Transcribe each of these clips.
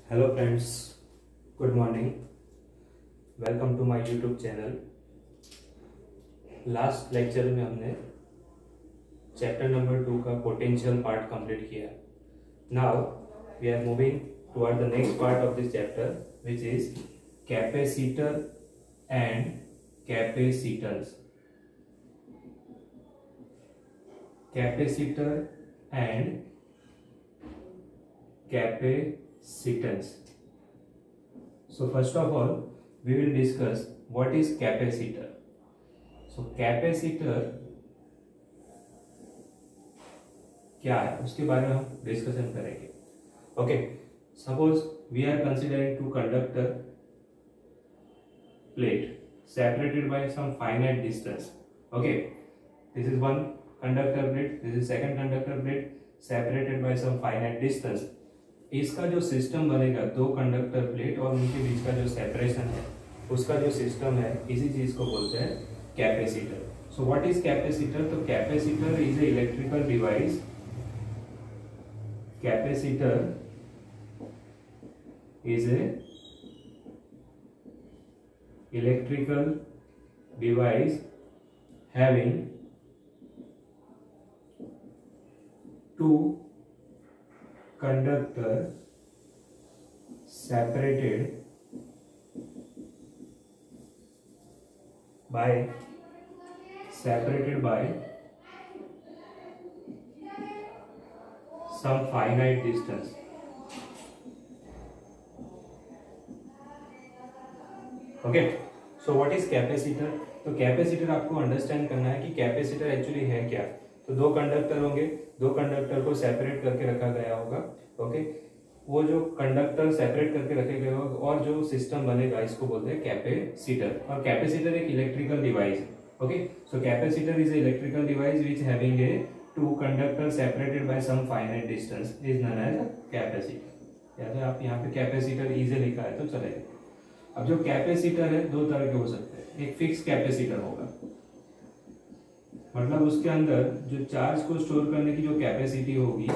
Hello friends, good morning. Welcome to my YouTube channel. Last lecture में हमने chapter number 2 का potential part complete किया। Now we are moving toward the next part of this chapter which is capacitor and capacitance. Capacitor and capacitance. So first of all we will discuss what is capacitor. So capacitor क्या है उसके बारे में हम discussion करेंगे। Okay, suppose we are considering two conductor plate separated by some finite distance. Okay, this is one conductor plate, this is second conductor plate separated by some finite distance. इसका जो system बनेगा, दो conductor plate और उनके बीच का जो separation है उसका जो सिस्टम है, इसी चीज को बोलते हैं capacitor. So what is capacitor? तो capacitor is a electrical device. Capacitor is a electrical device having two conductor separated by some finite distance. Okay, so what is capacitor? तो कैपेसिटर आपको अंडरस्टैंड करना है कि कैपेसिटर एक्चुअली है क्या। तो दो कंडक्टर होंगे, दो कंडक्टर को सेपरेट करके रखा गया होगा। ओके, वो जो कंडक्टर सेपरेट करके रखे गए होगा और जो सिस्टम बनेगा इसको बोलते हैं कैपेसिटर। और कैपेसिटर एक इलेक्ट्रिकल डिवाइस है। Okay, so capacitor is electrical device which having a two conductor separated by some finite distance is known as capacitor. या तो आप यहाँ पे कैपेसिटर इजी लिखा है तो चलेगा। अब जो कैपेसिटर है दो तरह के हो सकते हैं। एक फिक्स कैपेसिटर होगा, मतलब उसके अंदर जो चार्ज को स्टोर करने की जो कैपेसिटी होगी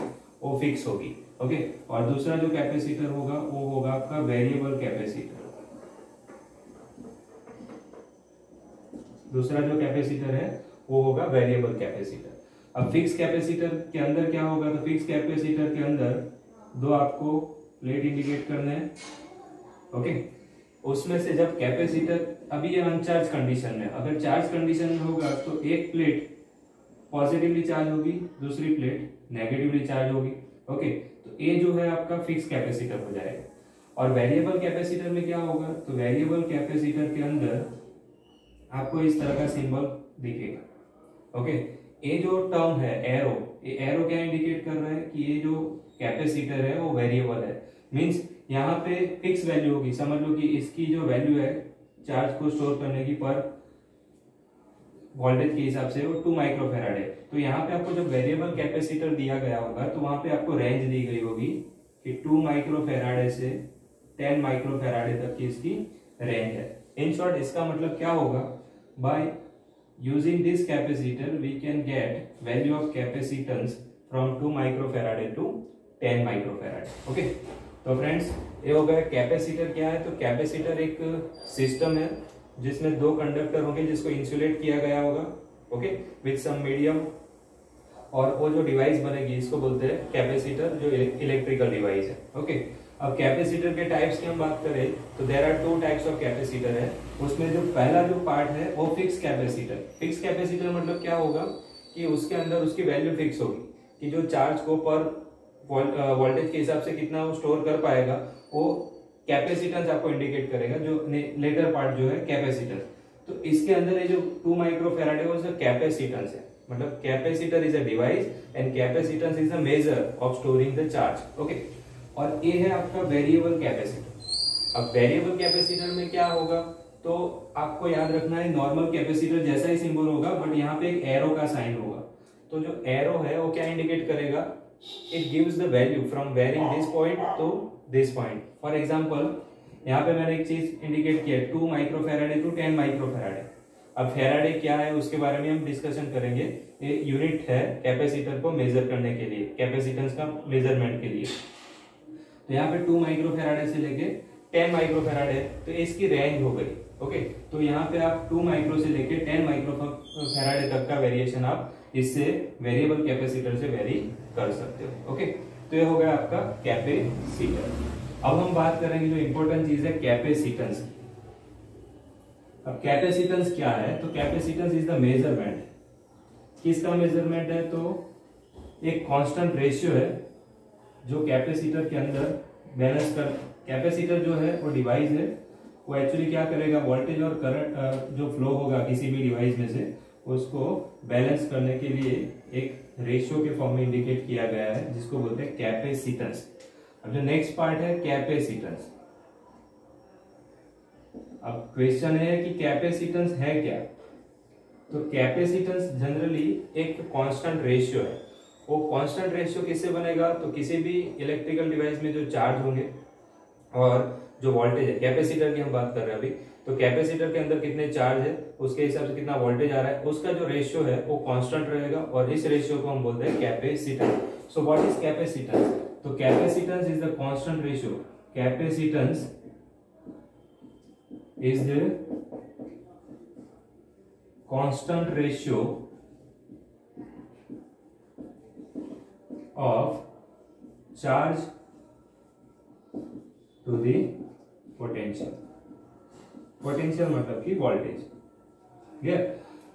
वो फिक्स होगी। ओके, और दूसरा जो कैपेसिटर होगा वो होगा आपका वेरिएबल कैपेसिटर। दूसरा जो कैपेसिटर है वो होगा वेरिएबल कैपेसिटर। अब फिक्स कैपेसिटर के अंदर क्या होगा? तो फिक्स कैपेसिटर के अंदर दो आपको प्लेट इंडिकेट करने हैं। ओके, उसमें से जब कैपेसिटर अभी ये अनचार्ज कंडीशन में, अगर चार्ज कंडीशन में होगा तो एक प्लेट पॉजिटिवली चार्ज होगी, दूसरी प्लेट नेगेटिवली चार्ज होगी। ओके, तो ये जो है आपका फिक्स कैपेसिटर हो जाएगा। और वेरिएबल कैपेसिटर में क्या होगा? तो वेरिएबल कैपेसिटर के अंदर आपको इस तरह का सिंबल दिखेगा। ओके, ये जो टर्म है एरो, ये एरो क्या इंडिकेट कर रहा है कि ये जो कैपेसिटर है वो वेरिएबल है। मींस यहाँ पे फिक्स वैल्यू होगी। समझ लो कि इसकी जो वैल्यू है चार्ज को स्टोर करने की पर वोल्टेज के हिसाब से वो 2 माइक्रोफैराड है। तो यहाँ पे आपको जब वेरिएबल कैपेसिटर दिया गया होगा तो वहां पे आपको रेंज दी गई होगी कि 2 माइक्रोफैराड से 10 माइक्रोफैराड तक की इसकी रेंज है। इन शॉर्ट इसका मतलब क्या होगा? By using this capacitor we can get value of capacitance from 2 microfarad to 10 microfarad. Okay, तो फ्रेंड्स ये हो गया कैपेसिटर क्या है। तो कैपेसिटर एक सिस्टम है जिसमें दो कंडक्टर होंगे जिसको इंसुलेट किया गया होगा, ओके, विद सम मीडियम, और वो जो डिवाइस बनेगी इसको बोलते हैं कैपेसिटर, जो इलेक्ट्रिकल डिवाइस है। ओके, अब कैपेसिटर के टाइप्स की हम बात करें तो there are 2 types of capacitor है। उसमें जो पहला जो पार्ट है वो फिक्स कैपेसिटर। फिक्स कैपेसिटर मतलब क्या होगा कि उसके अंदर उसकी वैल्यू फिक्स होगी कि जो चार्ज को पर वोल्टेज के हिसाब से कितना वो स्टोर कर पाएगा, वो कैपेसिटेंस आपको इंडिकेट करेगा। जो लेटर पार्ट जो है कैपेसिटेंस, तो इसके अंदर ये जो 2 माइक्रोफैराड है वो कैपेसिटेंस है। मतलब capacitor is a device and capacitance is a measure of storing the charge. Okay, और ये है आपका वेरिएबल कैपेसिटर। अब वेरिएबल कैपेसिटर में क्या होगा? तो आपको याद रखना है नॉर्मल कैपेसिटर जैसा ही सिंबल होगा, बट यहाँ पे एक एरो का साइन होगा। तो जो एरो है वो क्या इंडिकेट करेगा? It gives the value from varying this point to this point. For example, यहाँ पे मैंने एक चीज इंडिकेट किया 2 माइक्रोफैराड टू 10 माइक्रोफैराड। अब फैराडे क्या है उसके बारे में हम डिस्कशन करेंगे। ये यूनिट है कैपेसिटर को मेजर करने के लिए, कैपेसिटेंस का मेजरमेंट के लिए। तो यहाँ पे 2 माइक्रोफेराडे से लेके 10 माइक्रोफेराडे है, तो इसकी रेंज हो गई। ओके, तो यहाँ पे आप 2 माइक्रो से लेके 10 माइक्रोफेराडे तक का वेरिएशन आप इससे वेरिएबल कैपेसिटर से वेरी कर सकते हो। ओके, तो ये हो गया आपका कैपेसिटर। अब हम बात करेंगे जो इंपॉर्टेंट चीज है कैपेसिटेंस की। अब कैपेसिटेंस क्या है, तो कैपेसिटेंस इज द मेजरमेंट, किसका मेजरमेंट है, तो एक कांस्टेंट रेशियो है जो कैपेसिटर के अंदर बैलेंस कर, कैपेसिटर जो है वो डिवाइस है, वो एक्चुअली क्या करेगा, वोल्टेज और करंट जो फ्लो होगा किसी भी डिवाइस में से उसको बैलेंस करने के लिए एक रेशियो के फॉर्म में इंडिकेट किया गया है जिसको बोलते हैं कैपेसिटेंस। अब जो नेक्स्ट पार्ट है कैपेसिटेंस। अब क्वेश्चन है कि कैपेसिटेंस है क्या, तो कैपेसिटेंस जनरली एक कांस्टेंट रेशियो है। वो कांस्टेंट रेशियो किससे बनेगा, तो किसी भी इलेक्ट्रिकल डिवाइस में जो चार्ज होंगे और जो वोल्टेज है, कैपेसिटर की हम बात कर रहे हैं अभी, तो कैपेसिटर के अंदर कितने चार्ज है उसके हिसाब से कितना वोल्टेज आ रहा है, उसका जो रेशियो है वो कांस्टेंट रहेगा और इस रेशियो को हम बोलते हैं capacitance. So what is capacitance, तो capacitance is the constant ratio, capacitance is the constant ratio of charge to the potential, potential मतलब कि वोल्टेज। क्लियर,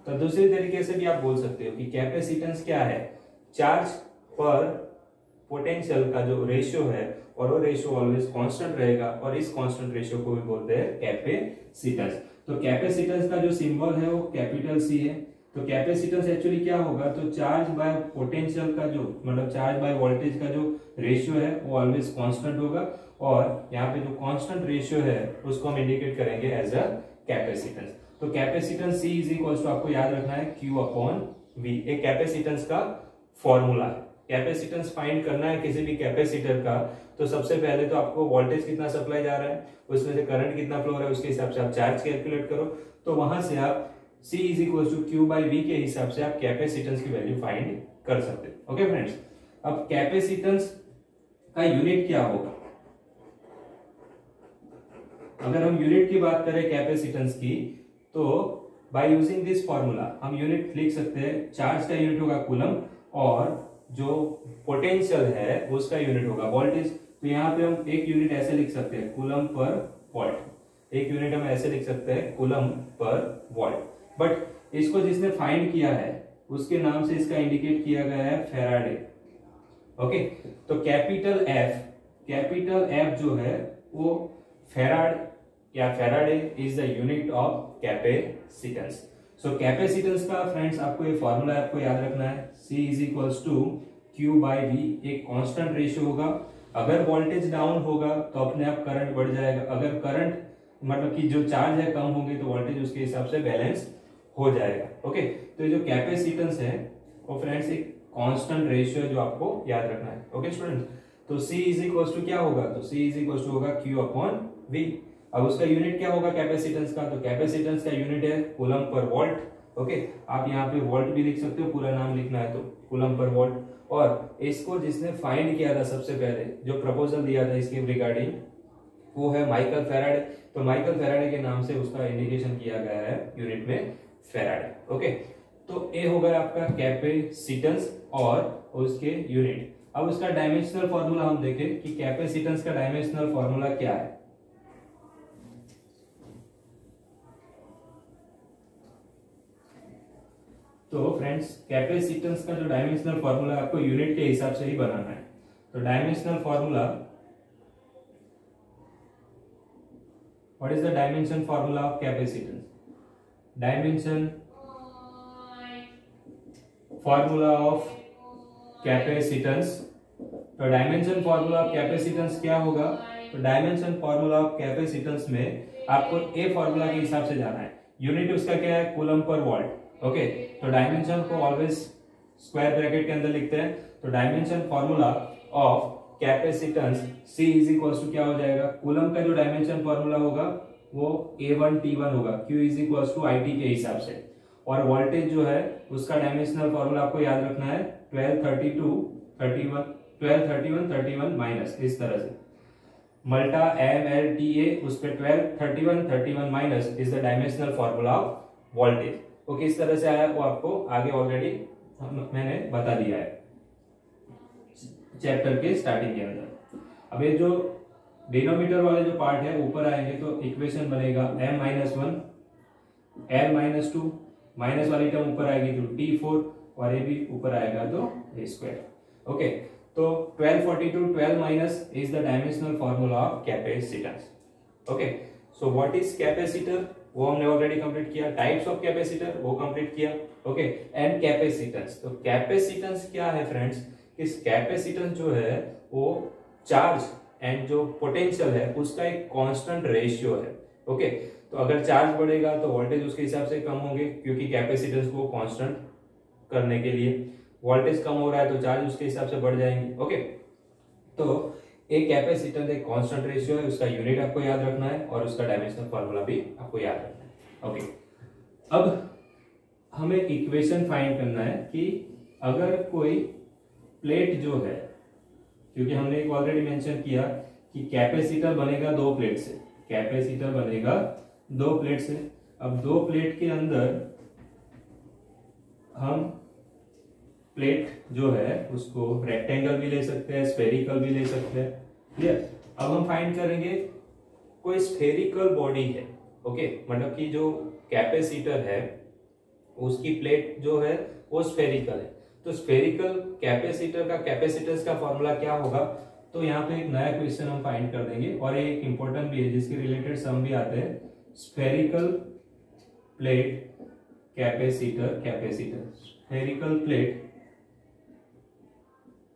तो दूसरी तरीके से भी आप बोल सकते हो कि कैपेसिटेंस क्या है, चार्ज पर पोटेंशियल का जो रेशियो है और वो रेशियो ऑलवेज कांस्टेंट रहेगा और इस कांस्टेंट रेशियो को भी बोलते हैं कैपेसिटेंस। तो कैपेसिटेंस का जो सिंबल है वो कैपिटल सी है। तो कैपेसिटेंस एक्चुअली क्या होगा, तो चार्ज बाय पोटेंशियल का जो मतलब चार्ज बाय वोल्टेज का जो रेशियो है वो ऑलवेज कांस्टेंट होगा और यहाँ पे जो कांस्टेंट रेशियो है उसको हम इंडिकेट करेंगे एज अ कैपेसिटेंस। तो capacitance C is equal to, आपको याद रखना है, Q अपॉन V, एक कैपेसिटेंस का फॉर्मूला है। कैपेसिटेंस फाइंड करना है किसी भी कैपेसिटर का, तो सबसे पहले तो आपको वोल्टेज कितना सप्लाई जा रहा है, उसमें से करंट कितना फ्लो हो रहा है, उसके हिसाब से आप चार्ज कैलकुलेट करो। तो वहां से आप C is equal to Q by V के हिसाब से आप कैपेसिटेंस की वैल्यू फाइंड कर सकते हो। ओके फ्रेंड्स, अब कैपेसिटेंस का यूनिट क्या होगा, अगर हम यूनिट की बात करें कैपेसिटेंस की, तो बाय यूजिंग दिस फॉर्मूला हम यूनिट लिख सकते हैं, चार्ज का यूनिट होगा कूलम और जो पोटेंशियल है उसका यूनिट होगा वोल्टेज। तो यहाँ पे हम एक यूनिट ऐसे लिख सकते हैं, कूलम पर वोल्ट, एक यूनिट हम ऐसे लिख सकते हैं, कूलम पर वोल्ट। बट इसको जिसने फाइंड किया है उसके नाम से इसका इंडिकेट किया गया है फैराडे। ओके, तो कैपिटल एफ जो है वो फैराड या Faraday is the unit of capacitance. So capacitance का फ्रेंड्स आपको ये फॉर्मूला आपको याद रखना है, C is equals to Q by V, एक कांस्टेंट रेशियो होगा। अगर वोल्टेज डाउन होगा तो अपने आप करंट बढ़ जाएगा, अगर करंट मतलब कि जो चार्ज है कम होंगे तो वोल्टेज उसके हिसाब से बैलेंस हो जाएगा। ओके, तो ये जो कैपेसिटेंस है वो फ्रेंड्स एक कांस्टेंट रेशियो है जो आपको याद रखना है। ओके स्टूडेंट्स, तो C इज इक्वल्स टू क्या होगा, तो C इज इक्वल्स टू होगा Q अपॉन V। अब उसका यूनिट क्या होगा कैपेसिटेंस का, तो कैपेसिटेंस का यूनिट है कूलम पर वोल्ट। ओके, आप यहाँ पे वोल्ट भी लिख सकते हो, पूरा नाम लिखना है तो कूलम पर वोल्ट। और इसको जिसने फाइंड किया था सबसे पहले, जो प्रपोजल दिया था इसके रिगार्डिंग, वो है माइकल फैराडे। तो माइकल फैराडे के नाम से उसका इंडिकेशन किया गया है यूनिट में फैराडे। ओके, तो ये होगा आपका कैपेसिटेंस और उसके यूनिट। अब उसका डायमेंशनल फॉर्मूला हम देखें कि कैपेसिटेंस का डायमेंशनल फॉर्मूला क्या है। तो फ्रेंड्स कैपेसिटेंस का जो डायमेंशनल फॉर्मूला आपको यूनिट के हिसाब से ही बनाना है। तो dimensional formula, what is the dimension formula of capacitance, dimension formula of capacitance. तो डायमेंशन फॉर्मूला ऑफ कैपेसिटेंस क्या होगा, तो डायमेंशन फॉर्मूला ऑफ कैपेसिटेंस में आपको ए फॉर्मूला के हिसाब से जाना है। यूनिट उसका क्या है, कूलम पर वोल्ट। ओके, तो डायमेंशन को ऑलवेज स्क्वायर ब्रैकेट के अंदर लिखते हैं। तो dimension formula of capacitance C is equal to क्या हो जाएगा, कूलम का जो डायमेंशन फॉर्मूला होगा वो A1T1 होगा, Q is equal to IT के हिसाब से। और वोल्टेज जो है उसका डायमेंशनल फॉर्मूला आपको याद रखना है 1231 माइनस, इस तरह से मल्टा एम एल टी ए उस पे 12 31 31 minus is the dimensional formula of voltage. वो किस तरह से आया वो आपको आगे ऑलरेडी मैंने बता दिया है चैप्टर के स्टार्टिंग के अंदर। अब ये जो डिनोमिनेटर वाले जो पार्ट है ऊपर आएंगे तो इक्वेशन बनेगा m minus one l minus two, minus वाली टर्म ऊपर आएगी तो t4 और ये भी ऊपर आएगा तो a स्क्वायर। ओके, तो 1242 12 minus is the dimensional formula of capacitance. Okay, so what is capacitor वो हमने ऑलरेडी कंप्लीट किया, टाइप्स ऑफ कैपेसिटर वो कंप्लीट किया। ओके, एंड कैपेसिटेंस, तो कैपेसिटेंस क्या है फ्रेंड्स, इस कैपेसिटेंस जो है वो चार्ज एंड जो पोटेंशियल है उसका एक कांस्टेंट रेशियो है। ओके, तो अगर चार्ज बढ़ेगा तो वोल्टेज उसके हिसाब से कम होंगे क्योंकि कैपेसिटेंस को कांस्टेंट करने के लिए वोल्टेज कम हो रहा है तो चार्ज उसके हिसाब से बढ़ जाएंगे। ओके, तो एक कैपेसिटेंस एक कांस्टेंट रेशियो है, उसका यूनिट आपको याद रखना है और उसका डायमेंशनल फार्मूला भी आपको याद रखना है। ओके, अब हमें इक्वेशन फाइंड करना है कि अगर कोई प्लेट जो है, क्योंकि हमने एक ऑलरेडी मेंशन किया कि कैपेसिटर बनेगा दो प्लेट से, कैपेसिटर बनेगा दो प्लेट से। अब दो प्लेट के अंदर हम प्लेट जो है उसको रेक्टेंगल भी ले सकते हैं, स्फेरिकल भी ले सकते हैं। क्लियर? अब हम फाइंड करेंगे कोई स्फेरिकल बॉडी है। ओके, मतलब कि जो कैपेसिटर है उसकी प्लेट जो है वो स्फेरिकल है, तो स्फेरिकल कैपेसिटर का कैपेसिटेंस का फॉर्मूला क्या होगा, तो यहाँ पे एक नया क्वेश्चन हम फाइंड कर देंगे और ये एक इंपॉर्टेंट भी है जिसके रिलेटेड सम भी आते हैं। Spherical plate capacitor, capacitor spherical plate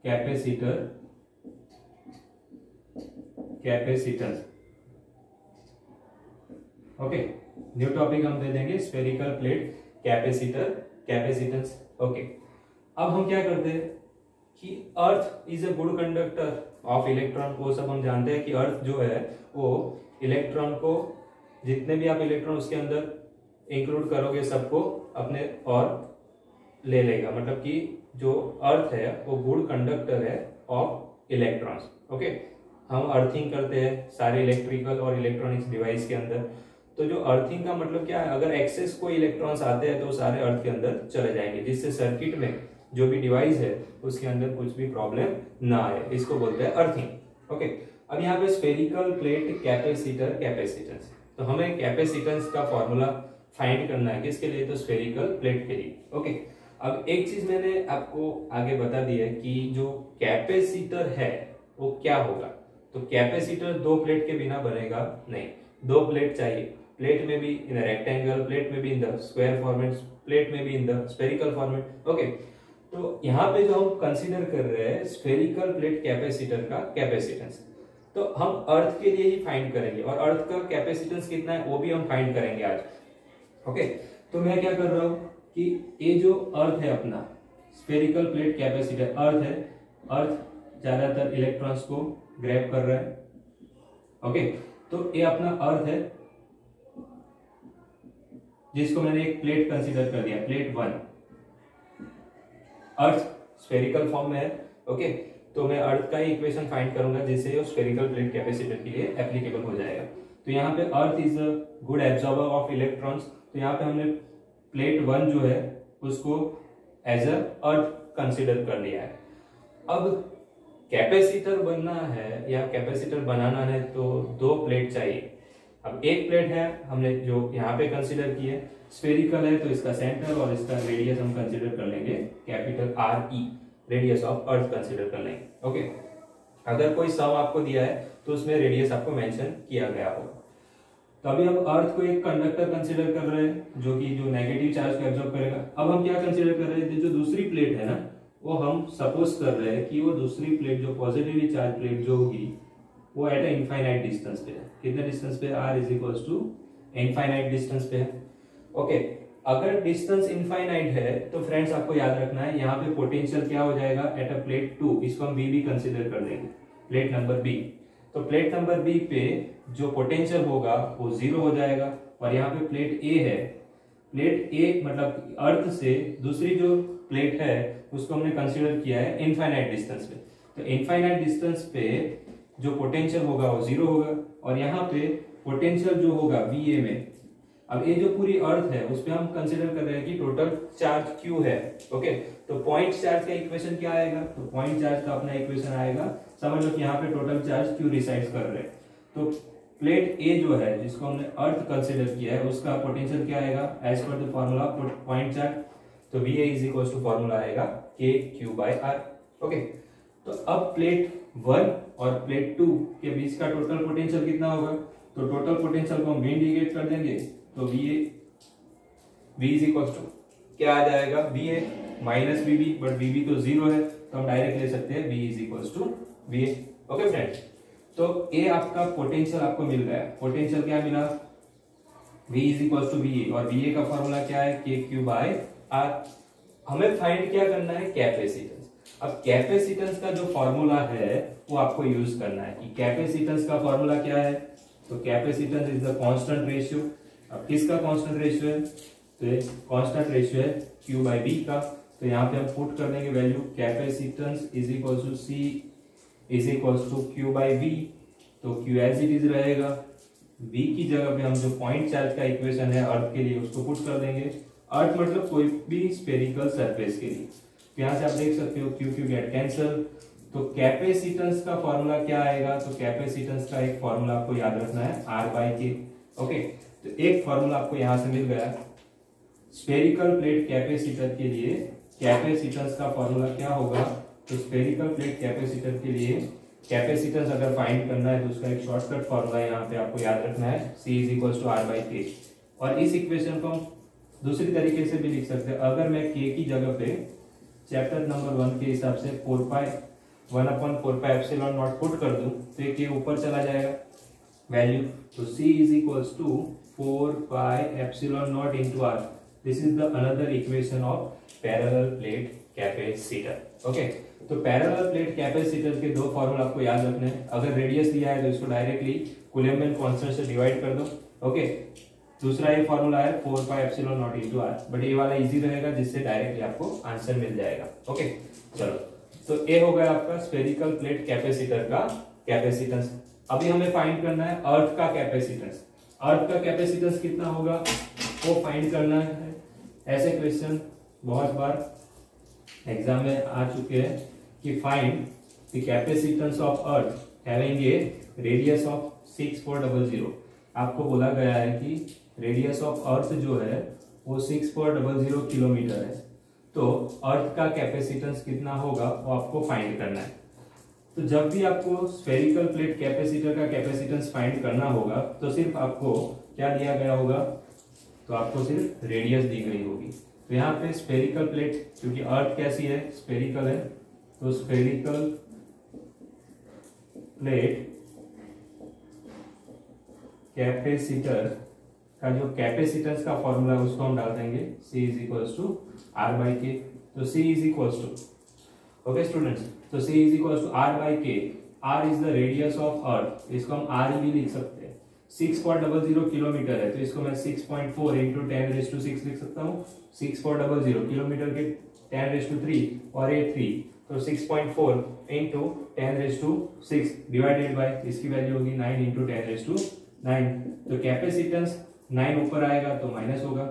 capacitor capacitance. Okay, new topic हम दे देंगे spherical plate capacitor capacitance. Okay, अब हम क्या करते हैं कि earth is a good conductor of electron, वो सब हम जानते हैं कि अर्थ जो है वो इलेक्ट्रॉन को, जितने भी आप इलेक्ट्रॉन उसके अंदर इंक्लूड करोगे सबको अपने और ले लेगा, मतलब कि जो अर्थ है वो गुड कंडक्टर है ऑफ इलेक्ट्रॉन्स। ओके, हम अर्थिंग करते हैं सारे इलेक्ट्रिकल और इलेक्ट्रॉनिक्स डिवाइस के अंदर, तो जो अर्थिंग का मतलब क्या है, अगर एक्सेस कोई इलेक्ट्रॉन्स आते हैं तो सारे अर्थ के अंदर चले जाएंगे जिससे सर्किट में जो भी डिवाइस है उसके अंदर कुछ भी प्रॉब्लम ना आए, इसको बोलते हैं अर्थिंग। ओके, अब यहाँ पे स्फेरिकल प्लेट कैपेसिटर कैपेसिटेंस, तो हमें कैपेसिटेंस का फॉर्मूला फाइंड करना है किसके लिए, तो स्फेरिकल प्लेट के लिए। ओके, अब एक चीज मैंने आपको आगे बता दी है कि जो कैपेसिटर है वो क्या होगा, तो कैपेसिटर दो प्लेट के बिना बनेगा नहीं, दो प्लेट चाहिए, प्लेट में भी इन रेक्टेंगल, प्लेट में भी in the square format, plate में भी in the spherical format. Okay, तो यहाँ पे जो हम कंसीडर कर रहे हैं स्फेरिकल प्लेट कैपेसिटर का कैपेसिटेंस, तो हम अर्थ के लिए ही फाइंड करेंगे और अर्थ का कैपेसिटेंस कितना है वो भी हम फाइंड करेंगे आज। ओके, तो मैं क्या कर रहा हूं कि ये जो अर्थ है अपना स्फेरिकल प्लेट कैपेसिटर अर्थ है, अर्थ ज्यादातर इलेक्ट्रॉन्स को ग्रैब कर रहा है। ओके, तो ये अपना अर्थ है जिसको मैंने एक प्लेट कंसीडर कर दिया, प्लेट 1, अर्थ स्फेरिकल फॉर्म में है। ओके, तो मैं अर्थ का ही इक्वेशन फाइंड करूंगा जिससे वो स्फेरिकल प्लेट कैपेसिटर के लिए एप्लीकेबल हो जाएगा। तो यहाँ पे earth is a good absorber of electrons, तो यहाँ पे हमने प्लेट 1 जो है उसको एज अ अर्थ कंसीडर कर लिया है। अब कैपेसिटर बनना है या कैपेसिटर बनाना है तो दो प्लेट चाहिए। अब एक प्लेट है हमने जो यहाँ पे कंसीडर की है, स्फेरिकल है तो इसका सेंटर और इसका रेडियस हम कंसीडर कर लेंगे capital RE, radius of earth consider कर लेंगे। ओके, अगर कोई सम आपको दिया है तो उसमें रेडियस आपको मेंशन किया गया होगा। तो अभी हम अर्थ को एक कंडक्टर कंसीडर कर रहे हैं जो कि जो नेगेटिव चार्ज को एब्जॉर्ब करेगा। अब हम क्या कंसीडर कर रहे हैं, जो दूसरी प्लेट है ना वो हम सपोज कर रहे हैं कि वो दूसरी प्लेट जो पॉजिटिवली चार्ज प्लेट जो होगी वो एट ए इनफाइनाइट डिस्टेंस पे है। कितने डिस्टेंस पे, r is equal to infinite distance पे है। ओके, अगर डिस्टेंस इनफाइनाइट है तो फ्रेंड्स आपको याद रखना है यहाँ पे पोटेंशियल क्या हो जाएगा एट अ प्लेट 2, इसको हम B भी कंसीडर कर देंगे, प्लेट नंबर B। तो प्लेट नंबर B पे जो पोटेंशियल होगा वो 0 हो जाएगा और यहाँ पे प्लेट A है, प्लेट A मतलब अर्थ से दूसरी जो प्लेट है उसको हमने कंसीडर किया है इनफाइनाइट डिस्टेंस पे। तो इनफाइनाइट डिस्टेंस पे जो पोटेंशियल होगा वो 0 होगा, और यहाँ पे पोटेंशियल जो होगा VA में, अब ये जो पूरी अर्थ है उस पे हम कंसीडर कर रहे हैं कि टोटल चार्ज Q है। ओके, तो पॉइंट चार्ज का इक्वेशन क्या आएगा, तो पॉइंट चार्ज का अपना इक्वेशन आएगा, समझ लो कि यहाँ पे टोटल चार्ज Q रिसाइड कर रहे हैं। तो प्लेट A जो है जिसको हमने अर्थ कंसीडर किया है उसका पोटेंशियल क्या आएगा as per the formula point charge, तो VA is equal to formula आएगा KQ/R। ओके, तो अब प्लेट 1 और प्लेट 2 के बीच का टोटल पोटेंशियल कितना होगा, तो टोटल पोटेंशियल को हम V इंडिकेट कर देंगे, तो V इज इक्वल टू क्या आ जाएगा, VA minus VB, but VB तो 0 है तो हम डायरेक्ट ले सकते हैं V is equal to VA। Okay friends, तो A आपका पोटेंशियल आपको मिल गया, पोटेंशियल क्या मिला, V is equal to VA, और VA का फॉर्मूला क्या है KQ/R। हमें फाइंड क्या करना है, कैपेसिटेंस। अब कैपेसिटेंस का जो फॉर्मूला है वो आपको यूज करना है कि कैपेसिटेंस का फॉर्मूला क्या है, तो capacitance is the constant ratio. अब किसका कांस्टेंट रेशियो है, तो ये कांस्टेंट रेशियो है Q/B का, तो यहाँ पे हम पुट कर देंगे value, capacitance is equal to C is equal to Q/V, तो Q एज इट इज रहेगा, V की जगह पे हम जो पॉइंट चार्ज का इक्वेशन है अर्थ के लिए उसको पुट कर देंगे। अर्थ मतलब कोई भी स्फेरिकल सरफेस के लिए, तो यहाँ से आप देख सकते हो Q गेट कैंसल, तो कैपेसिटेंस का फॉर्मूला क्या आएगा, तो कैपेसिटेंस का एक फॉर्मूला आपको याद रखना है R/K। ओके, तो एक फॉर्मूला आपको यहां से मिल गया, स्फेरिकल प्लेट कैपेसिटर के लिए कैपेसिटेंस का फॉर्मूला क्या होगा, तो स्फेरिकल प्लेट कैपेसिटर के लिए कैपेसिटेंस अगर फाइंड करना है तो उसका एक शॉर्टकट फॉर्मूला यहाँ पे आपको याद रखना है, C is equal to R/K। और इस इक्वेशन को हम दूसरी तरीके से भी लिख सकते हैं, अगर मैं K की जगह पे चैप्टर नंबर 1 के हिसाब से 1/4πε0 पुट कर दूं तो ये K ऊपर चला जाएगा वैल्यू, तो C is equal to 4πε0 into R। This is the another equation of parallel plate capacitor. Okay, तो पैरेलल प्लेट कैपेसिटर के दो फॉर्मूला आपको याद रखने हैं, अगर रेडियस दिया है तो इसको डायरेक्टली कूलम्ब कांस्टेंट से डिवाइड कर दो। ओके, दूसरा ये फॉर्मूला है 4πε0 into R, बट ये वाला इजी रहेगा जिससे डायरेक्टली आपको आंसर मिल जाएगा। ओके, चलो, तो ये हो गया आपका स्फेरिकल प्लेट कैपेसिटर का कैपेसिटेंस। अभी हमें फाइंड करना है अर्थ का कैपेसिटेंस। अर्थ का कैपेसिटेंस कितना होगा वो फाइंड करना है। ऐसे क्वेश्चन बहुत बार एग्जाम में आ चुके हैं कि find the capacitance of earth having a radius of 6400। आपको बोला गया है कि रेडियस ऑफ अर्थ जो है वो 6400 किलोमीटर है, तो अर्थ का कैपेसिटेंस कितना होगा वो आपको फाइंड करना है। तो जब भी आपको स्फेरिकल प्लेट कैपेसिटर का कैपेसिटेंस फाइंड करना होगा तो सिर्फ आपको क्या दिया गया होगा, तो आपको सिर्फ रेडियस दी गई होगी। तो यहाँ पे स्फेरिकल प्लेट, क्योंकि अर्थ कैसी है, स्फेरिकल है, तो स्फेरिकल प्लेट कैपेसिटर का जो कैपेसिटेंस का फॉर्मूला है उसको हम डाल देंगे C is equal to R/K। तो C is equal to, okay students, तो C is equal to R/K। R is the radius of earth, इसको हम R भी लिख सकते हैं। 6400 किलोमीटर है तो इसको मैं 6.4 इंटू 10⁶ लिख सकता हूँ। 6400 किलोमीटर के 10�3 और ये 3, तो 6.4 इंटू 10⁶ डिवाइडेड बाय इसकी वैल्यू होगी 9 इंटू 10⁹। तो कैपेसिटेंस 9 ऊपर आएगा तो माइनस होगा।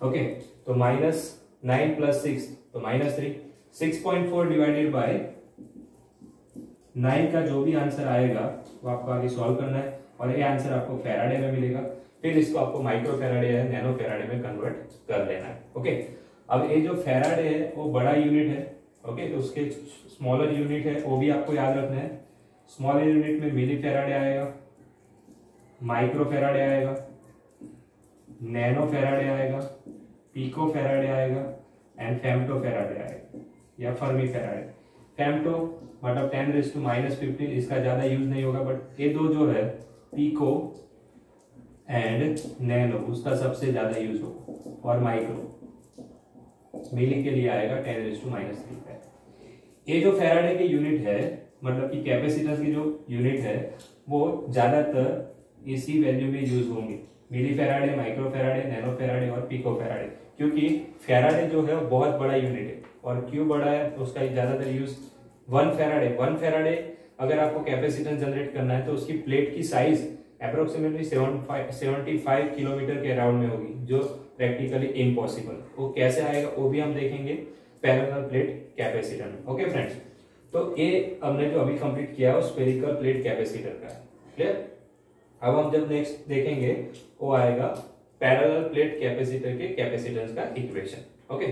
ओके, तो -9 + 6 तो -3। 6.4 डिवाइडेड बाय 9 का जो भी आंसर आएगा वो आपको आगे सॉल्व करना है, और ये आंसर आपको फैराडे में मिलेगा। फिर इसको आपको माइक्रो फैराडे या नैनो फैराडे में कन्वर्ट कर लेना है। ओके, अब ये जो फैराडे है वो बड़ा यूनिट है। ओके, तो उसके स्मॉलर यूनिट है वो भी आपको याद रखना है। स्मॉलर यूनिट में मिली फैराडे आएगा, माइक्रो फैराडे आएगा, नैनो फैराडे आएगा, पिको फैराडे आएगा एंड फेम्टो फैराडे आएगा या फर्मी फैराडे। फेम्टो मतलब 10⁻⁻15, इसका ज्यादा यूज नहीं होगा, बट ये दो जो है पिको एंड नैनो उसका सबसे ज्यादा यूज होगा, और माइक्रो मिली के लिए आएगा 10⁻³ ये जो फैराडे की यूनिट है, मतलब कि कैपेसिटेंस की जो यूनिट है वो ज्यादातर इसी वैल्यू में यूज होंगे, milli faraday, micro faraday, nano faraday और पिको फैराडे। क्योंकि फैराडे जो है वो बहुत बड़ा यूनिट है, और क्यों बड़ा है तो उसका ज्यादातर यूज 1 फैराडे अगर आपको कैपेसिटेंस जनरेट करना है तो उसकी प्लेट की साइज अप्रोक्सीमेटली 75 किलोमीटर के अराउंड में होगी, जो प्रैक्टिकली इम्पॉसिबल। वो कैसे आएगा वो भी हम देखेंगे parallel plate capacitor. Okay friends, तो ये हमने जो अभी कंप्लीट किया है स्फेरिकल प्लेट कैपेसिटर का। क्लियर? अब हम जब नेक्स्ट देखेंगे वो आएगा पैरेलल प्लेट कैपेसिटर के कैपेसिटेंस का इक्वेशन। ओके।